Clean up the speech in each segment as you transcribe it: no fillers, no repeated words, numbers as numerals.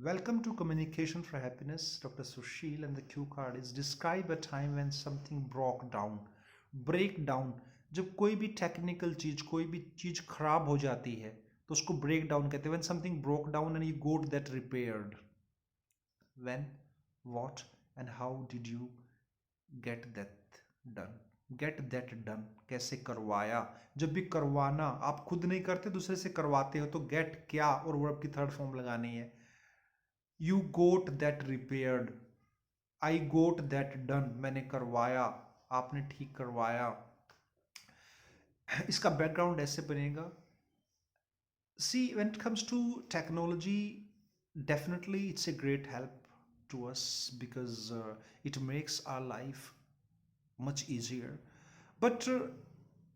Welcome to Communication for Happiness. Dr. Sushil, and the cue card is describe a time when something broke down. Break down. जब कोई भी technical चीज कोई भी चीज खराब हो जाती है तो उसको ब्रेक डाउन कहते हैं. When something broke down and you got that repaired. When, what, and how did you get that done? Get that done. कैसे करवाया. जब भी करवाना आप खुद नहीं करते दूसरे से करवाते हो तो get क्या और वर्ब की थर्ड फॉर्म लगानी है. You got that repaired. I got that done. मैंने करवाया, आपने ठीक करवाया. इसका बैकग्राउंड ऐसे बनेगा. See, when it comes to technology, definitely it's a great help to us because it makes our life much easier. But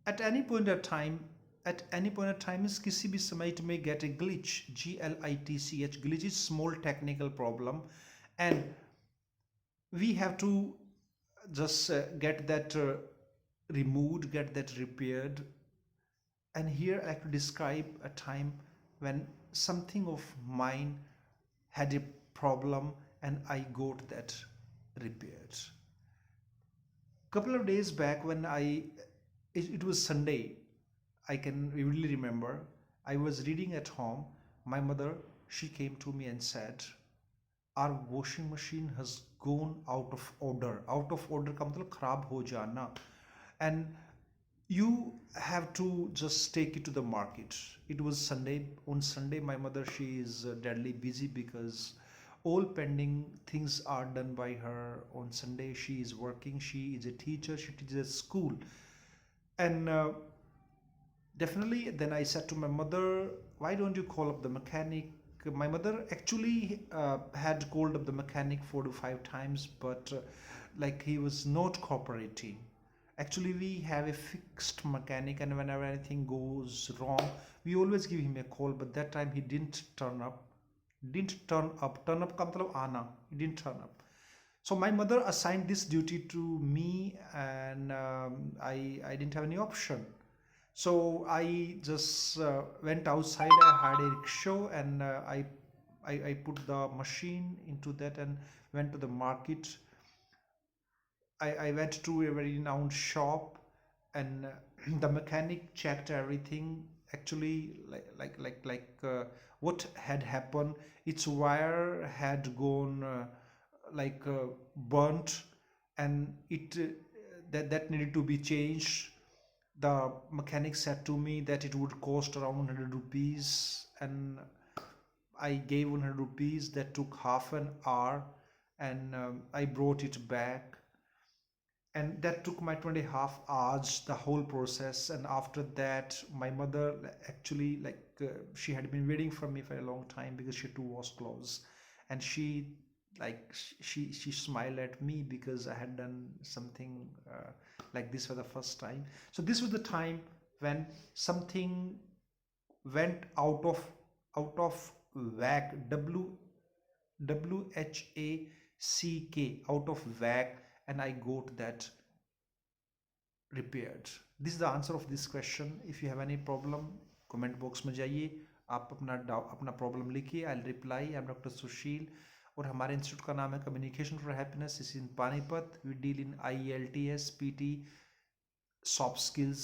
at any point of time, is किसी भी समय it may get a glitch. glitch. Glitch is small technical problem, and we have to just get that removed, get that repaired. And here I like to describe a time when something of mine had a problem and I got that repaired. Couple of days back when it was Sunday, I can vividly remember I was reading at home. My mother, she came to me and said, our washing machine has gone out of order. Out of order का मतलब खराब हो जाना. And you have to just take it to the market. It was Sunday. On Sunday, my mother, she is deadly busy because all pending things are done by her. On Sunday, she is working. She is a teacher. She teaches at school. And definitely, then I said to my mother, why don't you call up the mechanic? My mother actually had called up the mechanic 4 to 5 times, but like he was not cooperating. Actually, we have a fixed mechanic, and whenever anything goes wrong, we always give him a call. But that time he didn't turn up. Turn up का मतलब आना. He didn't turn up. So my mother assigned this duty to me, and I didn't have any option. So I just went outside. I had a rickshaw, and I put the machine into that and went to the market. I went to a very renowned shop, and the mechanic checked everything. Actually, what had happened, its wire had gone burnt, and it that needed to be changed. The mechanic said to me that it would cost around 100 rupees, and I gave 100 rupees. That took half an hour, and I brought it back, and that took my 20.5 hours, the whole process. And after that, my mother actually she had been waiting for me for a long time because she had to wash clothes, and she smiled at me because I had done something like this for the first time. So this was the time when something went out of whack. WHACK, out of whack, and I got that repaired. This is the answer of this question. If you have any problem, comment box में जाइए, आप अपना problem लिखिए. I reply. I am doctor Sushil, और हमारे institute का नाम है communication for happiness. Is in Panipat. We deal in IELTS, PT, soft skills,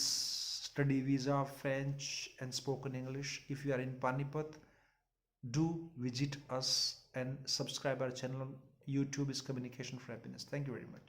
study visa, French, and spoken English. If you are in Panipat, do visit us and subscribe our channel on YouTube. Is Communication for Happiness. Thank you very much.